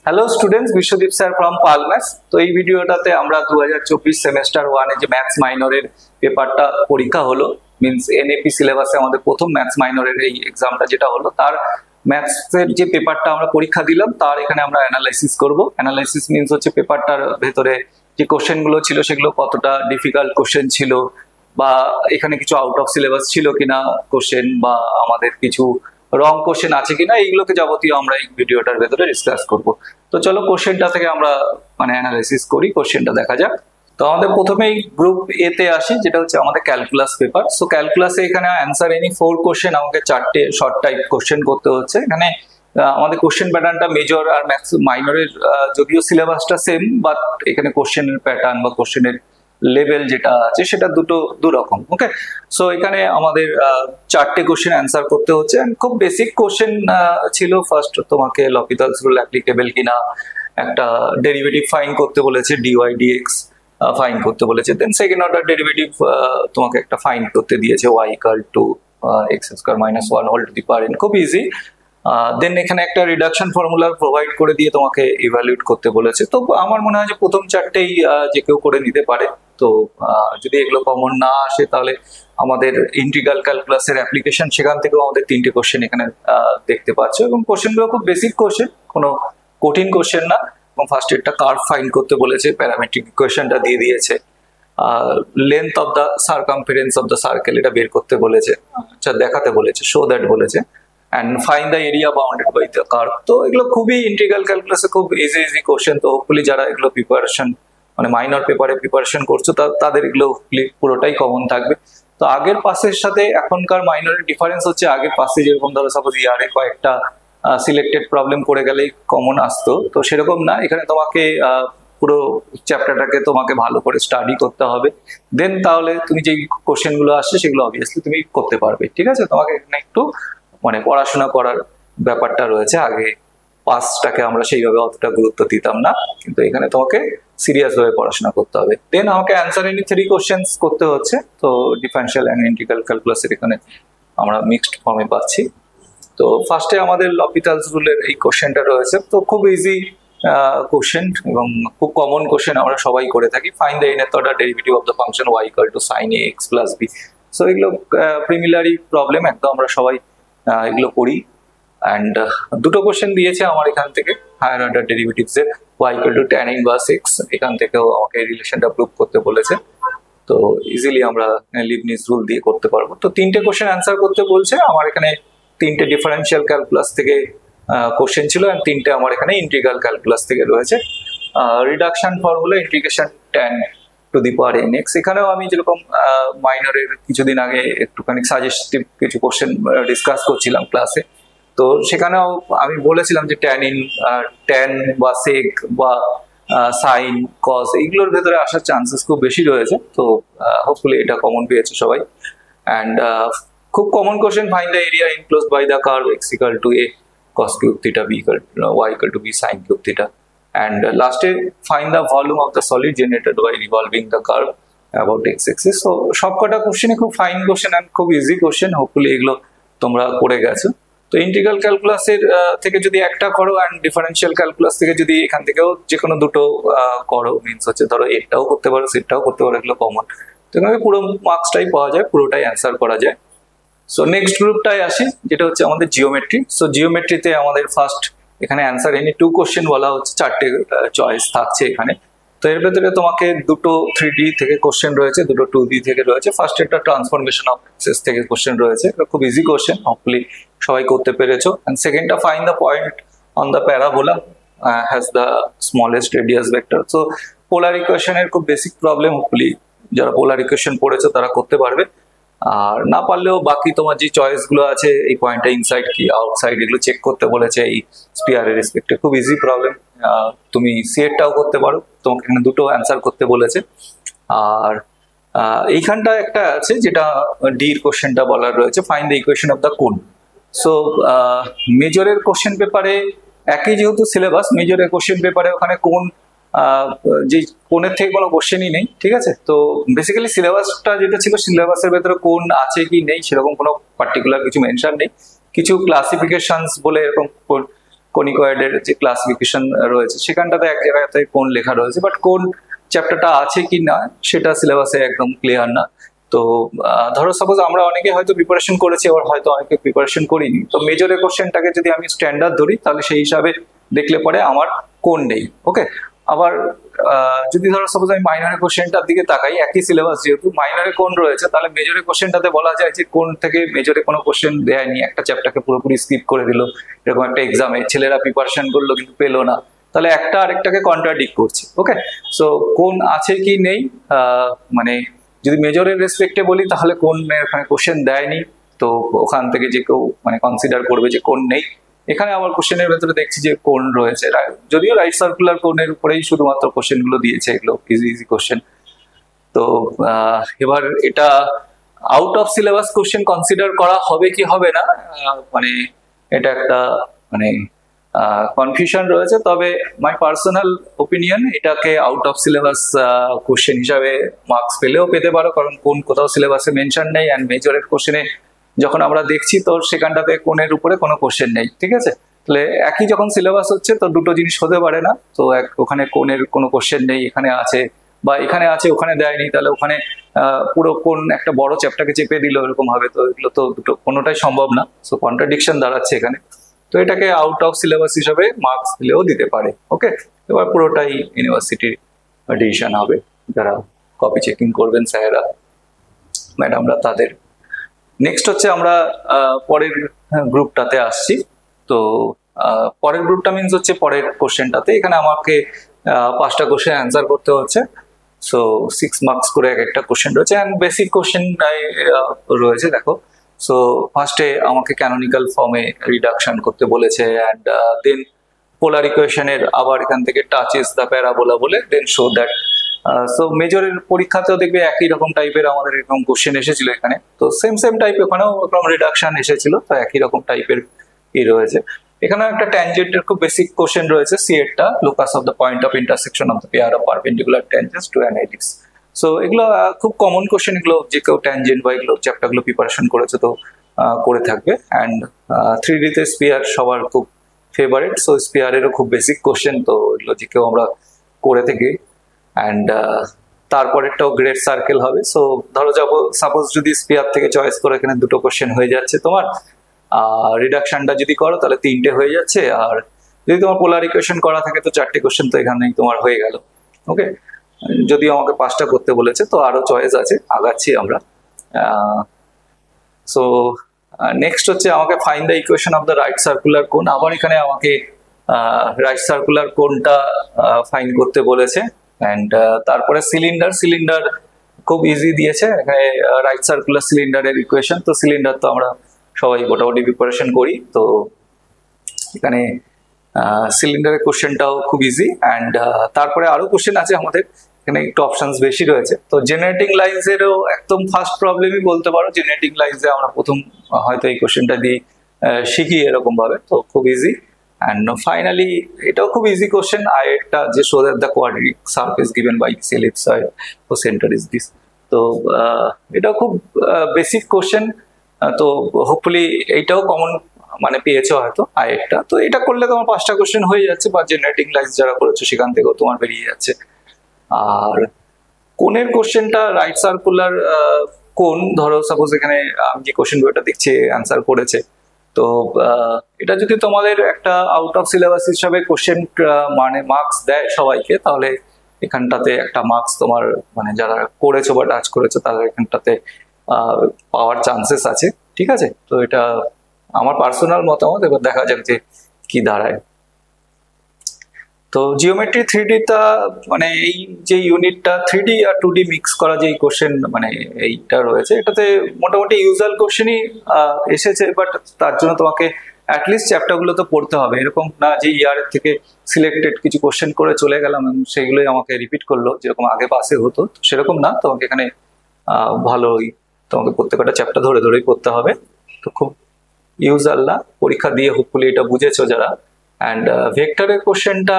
Hello students, Biswadip sir from Palmaths. তো এই ভিডিওটাতে আমরা 2024 সেমেস্টার 1 যে ম্যাথস মাইনরের পেপারটা পরীক্ষা হলো, মিন্স এনএপি সিলেবাসে আমাদের প্রথম ম্যাথস মাইনরের এই এক্সামটা যেটা হলো, তার ম্যাথসের যে পেপারটা আমরা পরীক্ষা দিলাম তার এখানে আমরা অ্যানালাইসিস করব। অ্যানালাইসিস মিন্স হচ্ছে পেপারটার ভেতরে যে কোশ্চেনগুলো ছিল সেগুলো কতটা ডিফিকাল্ট কোশ্চেন ছিল, বা এখানে কিছু আউট অফ সিলেবাস ছিল কিনা কোশ্চেন, বা আমাদের কিছু রং কোশ্চেন আছে কিনা, এইগুলোকে যাবতীয় আমরা এই ভিডিওটার ভেতরে ডিসকাস করব। তো চলো কোশ্চেনটা থেকে আমরা অ্যানালাইসিস করি, কোশ্চেনটা দেখা যাক। তো আমাদের প্রথমেই গ্রুপ এ তে আসি, যেটা হচ্ছে আমাদের ক্যালকুলাস পেপার। সো ক্যালকুলাসে এখানে অ্যান্সার এনি 4 কোশ্চেন, আমাকে 4টে শর্ট টাইপ কোশ্চেন করতে হচ্ছে। এখানে আমাদের কোশ্চেন প্যাটার্নটা মেজর আর ম্যাথস মাইনরের যদিও সিলেবাসটা সেম, বাট এখানে কোশ্চেনের প্যাটার্ন বা কোশ্চেনের লেভেল যেটা আছে সেটা দু রকম। ওকে, সো এখানে আমাদের 4টে কোশ্চেন অ্যান্সার করতে হচ্ছে। খুব বেসিক কোশ্চেন ছিল। ফার্স্ট তোমাকে লপিতালস রুল অ্যাপ্লিকেবল কিনা, একটা ডেরিভেটিভ ফাইন করতে বলেছে, ডিওয়াই ডিএক্স ফাইন করতে বলেছে। দেন সেকেন্ড অর্ডার ডেরিভেটিভ তোমাকে একটা ফাইন করতে দিয়েছে, y equal to x square minus 1 whole to the power n, খুব ইজি। দেন এখানে একটা রিডাকশন ফর্মুলা প্রোভাইড করে দিয়ে তোমাকে ইভ্যালুয়েট করতে বলেছে। তো আমার মনে হয় যে প্রথম 4টেই যে কেউ করে নিতে পারে। তো যদি এগুলো কমন না আসে তাহলে আমাদের ইন্টিগ্রাল ক্যালকুলাসের অ্যাপ্লিকেশন, সেখান থেকেও আমাদের 3টে কোশ্চেন এখানে দেখতে পাচ্ছ, এবং কোশ্চেনগুলো খুব বেসিক কোশ্চেন, কোনো কঠিন কোশ্চেন না। এবং ফার্স্ট একটা কার্ভ ফাইন্ড করতে বলেছে, প্যারামেট্রিক ইকুয়েশনটা দিয়ে দিয়েছে, length of the circumference of the circle এটা বের করতে বলেছে, আচ্ছা দেখাতে বলেছে, শো দ্যাট বলেছে, and find the area bounded by the curve। তো এগুলো খুবই ইন্টিগ্রাল ক্যালকুলাসে খুব ইজি কোশ্চেন। তো হোপফুলি যারা এগুলো প্রিপারেশন মাইনর পেপারে প্রিপারেশন করছো তাদের এগুলো পুরোটাই কমন থাকবে। তো আগের পাসের সাথে এখনকার মাইনরের ডিফারেন্স হচ্ছে, আগের পাসে যেরকম ধরো সাপোজ ইয়ারে কয়েকটা সিলেক্টেড প্রবলেম করে গেলেই কমন আসতো, তো সেরকম না। এখানে তোমাকে পুরো চ্যাপ্টারটাকে তোমাকে ভালো করে স্টাডি করতে হবে, দেন তাহলে তুমি যে কোশ্চেনগুলো আসছে সেগুলো অবভিয়াসলি তুমি করতে পারবে। ঠিক আছে, তোমাকে এখানে একটু পড়াশোনা করার ব্যাপারটা রয়েছে। আগে পাসটাকে আমরা সেইভাবে অতটা গুরুত্ব দিতাম না, কিন্তু এখানে তোমাকে সিরিয়াস ভাবে পড়াশোনা করতে হবে। দেন আমাকে অ্যান্সার এনি 3 কোশ্চেন্স করতে হচ্ছে। তো ডিফারেনশিয়াল এন্ড ইন্টিগ্রাল ক্যালকুলাসের এখানে আমরা মিক্সড ফর্মে পাচ্ছি। তো ফার্স্টে আমাদের লপিতালস রুলের এই কোশ্চেনটা রয়েছে। তো খুব ইজি কোশ্চেন এবং খুব কমন কোশ্চেন, আমরা সবাই করে থাকি। Find the nth order derivative of the function y equal two sin a x plus b। So এগুলো প্রিমিলারি প্রবলেম, একদম আমরা সবাই এগুলো করি। অ্যান্ড দুটো কোশ্চেন দিয়েছে আমার এখান থেকে, হায়ার অর্ডার ডেরিভেটিভস এর y equal two tan inverse x, এখান থেকেও আমাকে রিলেশনটা প্রুভ করতে বলেছে। তো ইজিলি আমরা লিবনিজ রুল দিয়ে করতে পারবো। তো 3টে কোশ্চেন অ্যান্সার করতে বলছে। আমার এখানে 3টে ডিফারেনশিয়াল ক্যালকুলাস থেকে কোশ্চেন ছিল, আর 3টে আমার এখানে ইন্টিগ্রাল ক্যালকুলাস থেকে রয়েছে। Reduction formula integration tan two the power nx, এখানেও আমি যেরকম মাইনরের কিছুদিন আগে একটুখানি সাজেস্টিভ কিছু কোশ্চেন ডিসকাস করছিলাম ক্লাসে, তো সেখানেও আমি বলেছিলাম যে ট্যান বা সেক বা সাইন কজ এইগুলোর ভেতরে আসার চান্সেস খুব বেশি রয়েছে। তো হোপফুলি এটা কমন পেয়েছে সবাই। অ্যান্ড খুব common question, find the area enclosed by the curve x equal to a cos cube theta, b equal to y equal to b sin cube theta. And লাস্টে find the volume of the solid generated by revolving the curve about x axis। So সবকটা কোশ্চেনই খুব fine question and খুব easy question, hopefully এগুলো তোমরা করে গেছো। তো ইন্টিগ্রাল ক্যালকুলাসের থেকে যদি একটা করো, অ্যান্ড ডিফারেনশিয়াল ক্যালকুলাস থেকে যদি এখান থেকেও যে কোনো দুটো করো, মিনস হচ্ছে ধরো এটাও করতে পারো সেটাও করতে পারো, এগুলো কমন, তো এখানে পুরো মার্কসটাই পাওয়া যায়, পুরোটাই অ্যান্সার করা যায়। সো নেক্সট গ্রুপটাই আসি, যেটা হচ্ছে আমাদের জিওমেট্রি। সো জিওমেট্রিতে আমাদের ফার্স্ট এখানে অ্যান্সার এনি 2 কোশ্চেন বলা হচ্ছে, 4টে চয়েস থাকছে এখানে। তো এর ভেতরে তোমাকে দুটো 3D থেকে কোশ্চেন রয়েছে, দুটো 2D থেকে রয়েছে। ফার্স্ট একটা ট্রান্সফরমেশন অফ এক্সেস থেকে কোশ্চেন রয়েছে, খুব ইজি কোশ্চেন, হোপফুলি সবাই করতে পেরেছো। এন্ড সেকেন্ডটা find the point on the parabola has the smallest radius vector. So polar ইকুয়েশনের খুব বেসিক প্রবলেম, হোপফুলি যারা পোলার ইকুয়েশন পড়েছো তারা করতে পারবে। আর না পারলেও বাকি তোমার যে চয়েস গুলো আছে, এই পয়েন্টটা ইনসাইড কি আউটসাইড এগুলো চেক করতে বলেছে এই স্পিয়ারের রেসপেক্টে, খুব ইজি প্রবলেম। তুমি সিএটাও করতে পারো, তোমাকে এখানে দুটো অ্যান্সার করতে বলেছে। আর এইখানটা একটা আছে যেটা ডির কোশ্চেনটা বলার রয়েছে, find the equation of the কোন। সো মেজরের কোশ্চেন পেপারে একই যেহেতু সিলেবাস, মেজরের কোশ্চেন পেপারে ওখানে কোন যে কোণের থেকে কোনো কোশ্চেনই নেই। ঠিক আছে, তো বেসিক্যালি সিলেবাসটা যেটা ছিল, সিলেবাসের ভেতরে কোন আছে কি নেই সেরকম কোনো পার্টিকুলার কিছু মেনশন নেই। কিছু ক্লাসিফিকেশনস বলে এরকম কনিকয়েডের যে ক্লাসিফিকেশন রয়েছে সেখানটাতে এক জায়গাতে কোণ লেখা রয়েছে, বাট কোন চ্যাপ্টারটা আছে কি না সেটা সিলেবাসে একদম ক্লিয়ার না। তো ধরো সাপোজ আমরা অনেকে হয়তো প্রিপারেশন করেছি, আবার হয়তো অনেকে প্রিপারেশন করিনি, তো মেজরের কোশ্চেনটাকে যদি আমি স্ট্যান্ডার্ড ধরি তাহলে সেই হিসাবে দেখলে পরে আমার কোণ নেই। ওকে, আবার যদি ধরো সাপোজ আমি মাইনরের কোশ্চেনটার দিকে তাকাই, একই সিলেবাস যেহেতু মাইনরে কোণ রয়েছে, তাহলে মেজরের কোশ্চেনটাতে বলা যায় যে কোণ থেকে মেজরে কোনো কোশ্চেন দেয়নি, একটা চ্যাপ্টারকে পুরোপুরি স্কিপ করে দিল, এরকম একটা এক্সামে ছেলেরা প্রিপারেশন করলো কিন্তু পেলো না, তাহলে একটা আরেকটাকে কন্ট্রাডিক্ট করছে। ওকে, সো কোণ আছে কি নেই, মানে যদি মেজরের রেসপেক্টে বলি তাহলে কোণ এখানে কোশ্চেন দেয়নি, তো ওখান থেকে যে কেউ মানে কনসিডার করবে যে কোণ নেই। এখানে আবার কোশ্চেনের ভেতরে দেখছি যে কোণ রয়েছে, যদিও রাইট সার্কুলার কোণের উপরেই শুধুমাত্র কোশ্চেন গুলো দিয়েছে, এগুলো ইজি ইজি কোশ্চেন। তো এবার এটা out of syllabus question consider করা হবে কি হবে না, মানে এটা একটা মানে কনফিউশন রয়েছে। তবে মাই পার্সোনাল ওপিনিয়ন, এটাকে আউট অফ সিলেবাস কোশ্চেন হিসাবে মার্কস পেলেও পেতে পারো, কারণ কোন কোথাও সিলেবাসে মেনশন নেই, অ্যান্ড মেজরের কোশ্চেনে যখন আমরা দেখছি তো সেখানটাতে কোণের উপরে কোনো কোশ্চেন নেই। ঠিক আছে, তাহলে একই যখন সিলেবাস হচ্ছে তো দুটো জিনিস হতে পারে না, তো ওখানে কোণের কোনো কোশ্চেন নেই, এখানে আছে, বা এখানে আছে ওখানে দেয়নি, তাহলে ওখানে পুরো কোন একটা বড় চ্যাপ্টারকে চেপে দিল এরকম হবে, তো এগুলো তো দুটো কোনোটাই সম্ভব না, সো কন্ট্রাডিকশন দাঁড়াচ্ছে এখানে। তো এটাকে আউট অফ সিলেবাস হিসাবে মার্কস দিলেও দিতে পারে। ওকে, এবার পুরোটাই ইউনিভার্সিটির ডিসিশন হবে, যারা কপি চেকিং করবেন স্যারেরা ম্যাডামরা তাদের। নেক্সট হচ্ছে আমরা পরের গ্রুপটাতে আসছি। তো পরের গ্রুপটা মিনস হচ্ছে পরের কোশ্চেনটাতে, এখানে আমাকে 5টা কোশ্চেন অ্যান্সার করতে হচ্ছে। সো 6 মার্কস করে এক একটা কোশ্চেন রয়েছে, অ্যান্ড বেসিক কোশ্চেন রয়েছে। দেখো, সো ফার্স্টে আমাকে ক্যানোনিক্যাল ফর্মে রিডাকশন করতে বলেছে, অ্যান্ড দেন পোলার ইকুয়েশনের আবার এখান থেকে টাচেস দ্য প্যারাবোলা বলে দেন শো দ্যাট। সো মেজরের পরীক্ষাতেও দেখবে একই রকম টাইপের আমাদের এরকম কোশ্চেন এসেছিল এখানে, তো সেম টাইপ ওখানেও এরকম রিডাকশন এসেছিল, তো একই রকম টাইপের ই রয়েছে। এখানে একটা ট্যানজেন্টের খুব বেসিক কোশ্চেন রয়েছে, সিএটটা locus of the point of intersection of the pair of perpendicular tangents to an ellipse. So এগুলো খুব কমন কোশ্চেন, এগুলো যে কেউ ট্যানজেন্ট বা এগুলো চ্যাপ্টারগুলো প্রিপারেশন করেছে তো করে থাকবে। অ্যান্ড 3D তে স্পিয়ার সবার খুব ফেভারিট, সো স্পিয়ারেরও খুব বেসিক কোশ্চেন, তো এগুলো যে কেউ আমরা করে থাকি। অ্যান্ড তারপরেরটাও গ্রেট সার্কেল হবে। সো ধরো যাবো সাপোজ যদি স্পিয়ার থেকে চয়েস করে এখানে 2টো কোশ্চেন হয়ে যাচ্ছে তোমার, রিডাকশনটা যদি করো তাহলে 3টে হয়ে যাচ্ছে, আর যদি তোমার পোলার ইকুয়েশন করা থাকে তো 4টে কোশ্চেন তো এখানেই তোমার হয়ে গেল। ওকে, যদিও আমাকে 5টা করতে বলেছে, তো আরো চয়েস আছে, আগাচ্ছি আমরা। সো নেক্সট হচ্ছে আমাকে find the equation of the right circular কোন, আবার এখানে আমাকে রাইট সার্কুলার কোনটা ফাইন্ড করতে বলেছে। অ্যান্ড তারপরে সিলিন্ডার খুব ইজি দিয়েছে এখানে, রাইট সার্কুলার সিলিন্ডারের ইকুয়েশন, তো সিলিন্ডার তো আমরা সবাই মোটামুটি প্রিপারেশন করি, তো এখানে সিলিন্ডারের কোশ্চেনটাও খুব ইজি। অ্যান্ড তারপরে আরো কোশ্চেন আছে আমাদের এখানে, একটু অপশনস বেশি রয়েছে। তো জেনারেটিং লাইন্সেরও একদম ফার্স্ট প্রবলেমই বলতে পারো, জেনারেটিং লাইন্সে আমরা প্রথম হয়তো এই কোশ্চেনটা দিয়ে শিখি এরকম ভাবে, তো খুব ইজি। অ্যান্ড ফাইনালি এটাও খুব ইজি কোশ্চেন, আইটা যে show that the quadric surface given by this ellipsoid ও সেন্টার ইজ দিস। তো এটাও খুব বেসিক কোশ্চেন, তো হোপফুলি এইটাও কমন মানে পেয়েছো হয়তো আইটা। তো এটা করলে তোমার 5টা কোশ্চেন হয়ে যাচ্ছে, বা জেনারেটিং লাইন্স যারা করেছো সেখান থেকেও তোমার বেরিয়ে যাচ্ছে। আর কোণের কোশ্চেনটা রাইট সার্কুলার কোণ, ধরো সাপোজ এখানে আমি যে কোশ্চেন বইটা দেখছি অ্যান্সার করেছে, তো এটা যদি তোমাদের একটা আউট অফ সিলেবাস হিসাবে কোশ্চেন মানে মার্কস দেয় সবাইকে, তাহলে এখানটাতে একটা মার্কস তোমার মানে যারা করেছো বা টাচ করেছো তাদের এখানটাতে পাওয়ার চান্সেস আছে। ঠিক আছে, তো এটা আমার পার্সোনাল মতামত, এবার দেখা যাক যে কি দাঁড়ায়। তো জিওমেট্রি 3D টা মানে এই যে ইউনিটটা 3D আর 2D মিক্স করা যে কোশ্চেন মানে এইটা রয়েছে, এটাতে মোটামুটি ইউজুয়াল কোশ্চেনই এসেছে, বাট তার জন্য তোমাকে অ্যাটলিস্ট চ্যাপ্টারগুলো তো পড়তে হবে, এরকম না যে ইয়ারের থেকে সিলেক্টেড কিছু কোশ্চেন করে চলে গেলাম সেগুলোই আমাকে রিপিট করলো যেরকম আগে পাসে হতো, সেরকম না, তোমাকে এখানে ভালোই তোমাকে প্রত্যেকটা চ্যাপ্টার ধরে ধরেই পড়তে হবে। তো খুব ইউজুয়াল না, পরীক্ষা দিয়ে হোপফুলি এটা বুঝেছো যারা। অ্যান্ড ভেক্টরের কোশ্চেনটা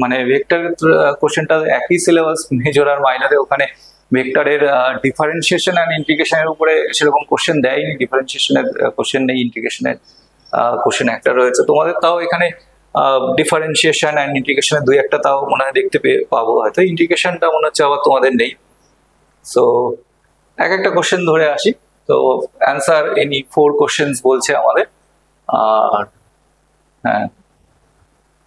মানে ভেক্টরের কোশ্চেনটা একই সিলেবাস মেজর আর মাইনরে, ওখানে ভেক্টরের ডিফারেন্সিয়েশন অ্যান্ড ইন্টিগ্রেশনের উপরে সেরকম কোশ্চেন দেয়নি, ডিফারেন্সিয়েশনের কোশ্চেন নেই, ইন্টিগ্রেশনের কোশ্চেন একটা রয়েছে তোমাদের, তাও এখানে ডিফারেন্সিয়েশন অ্যান্ড ইন্টিগ্রেশনের দুই একটা তাও মনে হয় দেখতে পাবো, হয়তো ইন্টিগ্রেশনটা মনে হচ্ছে আবার তোমাদের নেই। সো এক একটা কোশ্চেন ধরে আসি। তো অ্যান্সার এনি 4 কোশ্চেন্স বলছে আমাদের। আর হ্যাঁ,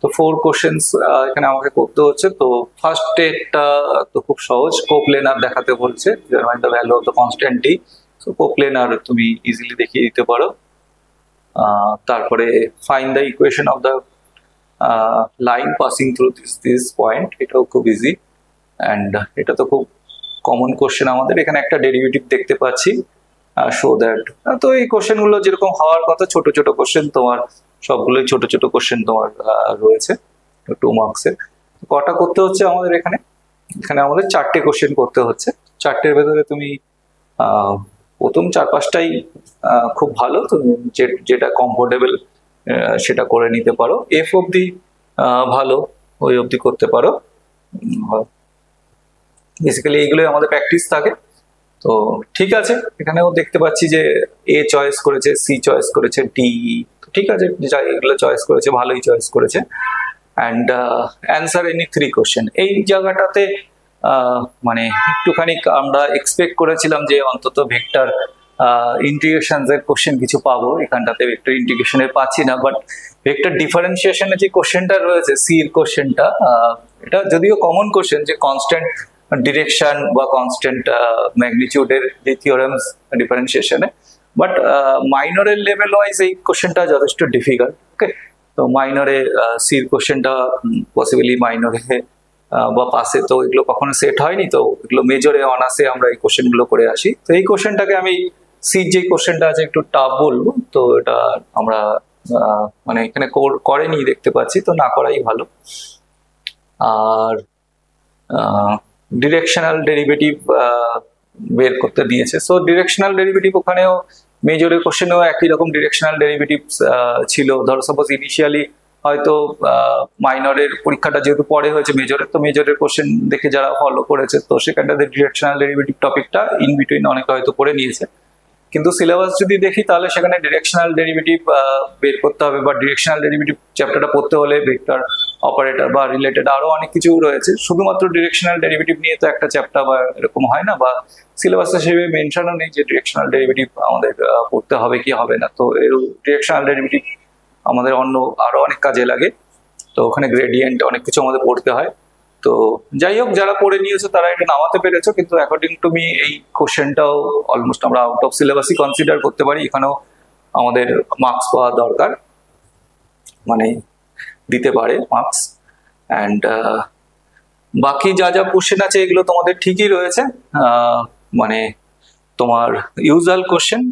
তো 4 কোশ্চেন্স এখানে আমাকে করতে হচ্ছে। তো ফার্স্ট স্টেটটা তো খুব সহজ, কোপ্লেনার দেখাতে বলছে, the value of the constant D. So coplanar তুমি ইজিলি দেখিয়ে দিতে পারো। তারপরে find the equation of the line passing through this point, এটাও খুব ইজি। অ্যান্ড এটা তো খুব কমন কোশ্চেন আমাদের। এখানে একটা ডেরিভেটিভ দেখতে পাচ্ছি, শো দ্যাট। তো এই কোশ্চেনগুলো যেরকম হওয়ার কথা, ছোট ছোট কোশ্চেন, তোমার সবগুলোই ছোট ছোট কোশ্চেন তোমার রয়েছে 2 মার্কসের। কটা করতে হচ্ছে আমাদের এখানে? এখানে আমাদের 4টে কোশ্চেন করতে হচ্ছে। 4টের ভেতরে তুমি প্রথম 4-5টাই খুব ভালো, তুমি যেটা কমফোর্টেবল সেটা করে নিতে পারো। এফ অব্দি ভালো, ওই অব্দি করতে পারো। বেসিক্যালি এইগুলোই আমাদের প্র্যাকটিস থাকে। তো ঠিক আছে, এখানেও দেখতে পাচ্ছি যে এ চয়েস করেছে, সি চয়েস করেছে, ডি। ঠিক আছে, যা এগুলো চয়েস করেছে ভালোই চয়েস করেছে। And answer any 3 question. এই জায়গাটাতে মানে একটুখানি আমরা এক্সপেক্ট করেছিলাম যে অন্তত ভেক্টর ইন্টিগ্রেশনস এর কোশ্চেন কিছু পাবো, এখানটাতে ভেক্টর ইন্টিগ্রেশনের পাচ্ছি না। বাট ভেক্টর ডিফারেন্সিয়েশনের যে কোশ্চেনটা রয়েছে, সি এর কোশ্চেনটা, এটা যদিও কমন কোশ্চেন, যে কনস্ট্যান্ট ডিরেকশন বা কনস্ট্যান্ট ম্যাগনিটিউডের যে থিওরেমস ডিফারেন্সিয়েশনে, বাট মাইনরের লেভেল ওয়াইজ এই কোশ্চেনটা যথেষ্ট ডিফিকাল্ট। ওকে, তো মাইনরে সির কোশ্চেনটা পসিবলি মাইনরে বা পাসে তো এগুলো কখনো সেট হয়নি, তো এগুলো মেজরে অনার্সে আমরা এই কোশ্চেনগুলো করে আসি। তো এই কোশ্চেনটাকে আমি সির যে কোশ্চেনটা আছে একটু টাফ বলবো, তো এটা আমরা মানে এখানে করেনি দেখতে পাচ্ছি, তো না করাই ভালো। আর ডিরেকশনাল ডেরিভেটিভ বের করতে দিয়েছে। সো ডিরেকশনাল ডেরিভেটিভ ওখানেও মেজরের কোশ্চেনেও একই রকম ডিরেকশনাল ডেরিভেটিভ ছিল। ধরো সাপোজ ইনিশিয়ালি হয়তো মাইনরের পরীক্ষাটা যেহেতু পরে হয়েছে মেজরের, তো মেজরের কোশ্চেন দেখে যারা ফলো করেছে, তো সেখানটাতে ডিরেকশনাল ডেরিভেটিভ টপিকটা ইন বিটুইন অনেকে হয়তো করে নিয়েছে। কিন্তু সিলেবাস যদি দেখি তাহলে সেখানে ডিরেকশনাল ডেরিভেটিভ বের করতে হবে, বা ডিরেকশনাল ডেরিভেটিভ চ্যাপ্টারটা পড়তে হলে ভেক্টর অপারেটর বা রিলেটেড আরো অনেক কিছু রয়েছে। শুধুমাত্র ডিরেকশনাল ডেরিভেটিভ নিয়ে তো একটা চ্যাপ্টার বা এরকম হয় না, বা সিলেবাসে সেভাবে মেনশনও নেই যে ডিরেকশনাল ডেরিভেটিভ আমাদের পড়তে হবে কি হবে না। তো এর ডিরেকশনাল ডেরিভেটিভ আমাদের অন্য আরো অনেক কাজে লাগে। তো ওখানে গ্রেডিয়েন্ট অনেক কিছু আমাদের পড়তে হয়। তো যাই হোক, যারা পড়ে নিয়েছো তারা এটা নামাতে পেরেছো, কিন্তু অ্যাকর্ডিং টু মি এই কোশ্চেনটাও অলমোস্ট আমরা আউট অফ সিলেবাসই কনসিডার করতে পারি। এখানেও আমাদের মার্কস পাওয়া দরকার, মানে দিতে পারে মার্কস। অ্যান্ড বাকি যা যা কোশ্চেন আছে এগুলো তোমাদের ঠিকই রয়েছে, মানে তোমার ইউজুয়াল কোশ্চেন।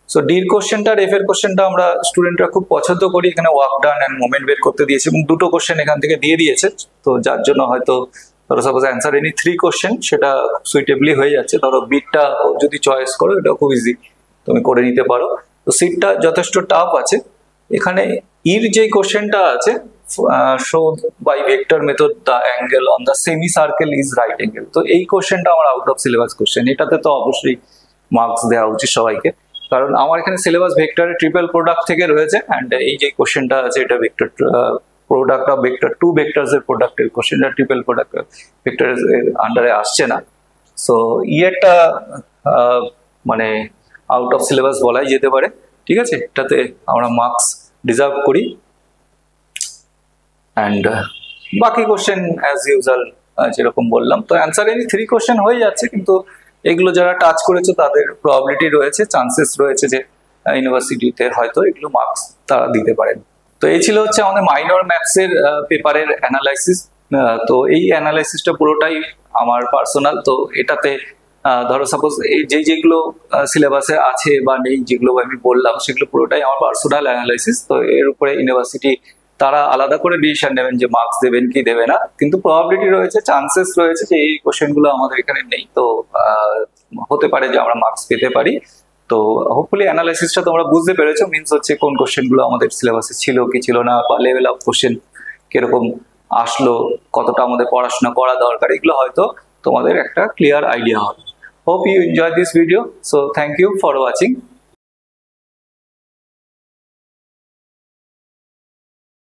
সো ডির কোশ্চেনটা আর এফ এর কোশ্চেনটা আমরা স্টুডেন্টরা খুব পছন্দ করি। এখানে ওয়ার্ক ডান অ্যান্ড মোমেন্ট বের করতে দিয়েছে, এবং 2টো কোশ্চেন এখান থেকে দিয়ে দিয়েছে। তো যার জন্য হয়তো ধরো সাপোজ অ্যান্সার এনি 3 কোশ্চেন, সেটা সুইটেবলি হয়ে যাচ্ছে। ধরো বিটটা যদি চয়েস করো, এটা খুব ইজি, তুমি করে নিতে পারো। তো সিটটা যথেষ্ট টাফ আছে। এখানে ইর যে কোশ্চেনটা আছে, show by vector method the angle on the semicircle is right angle. তো এই কোশ্চেনটা আমার আউট অফ সিলেবাস কোশ্চেন, এটাতে তো অবশ্যই মার্কস দেওয়া উচিত সবাইকে, কারণ আমার এখানে সিলেবাস ভেক্টরের ট্রিপল প্রোডাক্ট থেকে রয়েছে। অ্যান্ড এই যে কোশ্চেনটা আছে এটা vector product of vector 2 vectors এর প্রোডাক্টের কোশ্চেনটা ট্রিপল প্রোডাক্ট ভেক্টর এর আন্ডারে আসছে না। সো ইয়েরটা মানে আউট অফ সিলেবাস বলাই যেতে পারে। ঠিক আছে, এটাতে আমরা মার্কস ডিজার্ভ করি। অ্যান্ড বাকি কোশ্চেন অ্যাজ ইউজুয়াল যেরকম বললাম, তো অ্যান্সার এনি 3 কোশ্চেন হয়ে যাচ্ছে। কিন্তু এগুলো যারা টাচ করেছে তাদের প্রবাবিলিটি রয়েছে, চান্সেস রয়েছে যে ইউনিভার্সিটিতে হয়তো এগুলো মার্কস তারা দিতে পারেন। তো এই ছিল হচ্ছে আমাদের মাইনর ম্যাথসের পেপারের অ্যানালাইসিস। তো এই অ্যানালাইসিসটা পুরোটাই আমার পার্সোনাল। তো এটাতে ধরো সাপোজ এই যেগুলো সিলেবাসে আছে বা নেই, যেগুলো আমি বললাম সেগুলো পুরোটাই আমার পার্সোনাল অ্যানালাইসিস। তো এর উপরে ইউনিভার্সিটি তারা আলাদা করে ডিসিশন নেবেন যে মার্কস দেবেন কি দেবে না। কিন্তু প্রবাবিলিটি রয়েছে, চান্সেস রয়েছে যে এই কোশ্চেনগুলো আমাদের এখানে নেই, তো হতে পারে যে আমরা মার্কস পেতে পারি। তো হোপফুলি অ্যানালাইসিসটা তোমরা বুঝতে পেরেছো, মিনস হচ্ছে কোন কোশ্চেনগুলো আমাদের সিলেবাসে ছিল কি ছিল না, বা লেভেল অফ কোশ্চেন কিরকম আসলো, কতটা আমাদের পড়াশোনা করা দরকার, এগুলো হয়তো তোমাদের একটা ক্লিয়ার আইডিয়া হবে। Hope you enjoyed this video. So thank you for watching.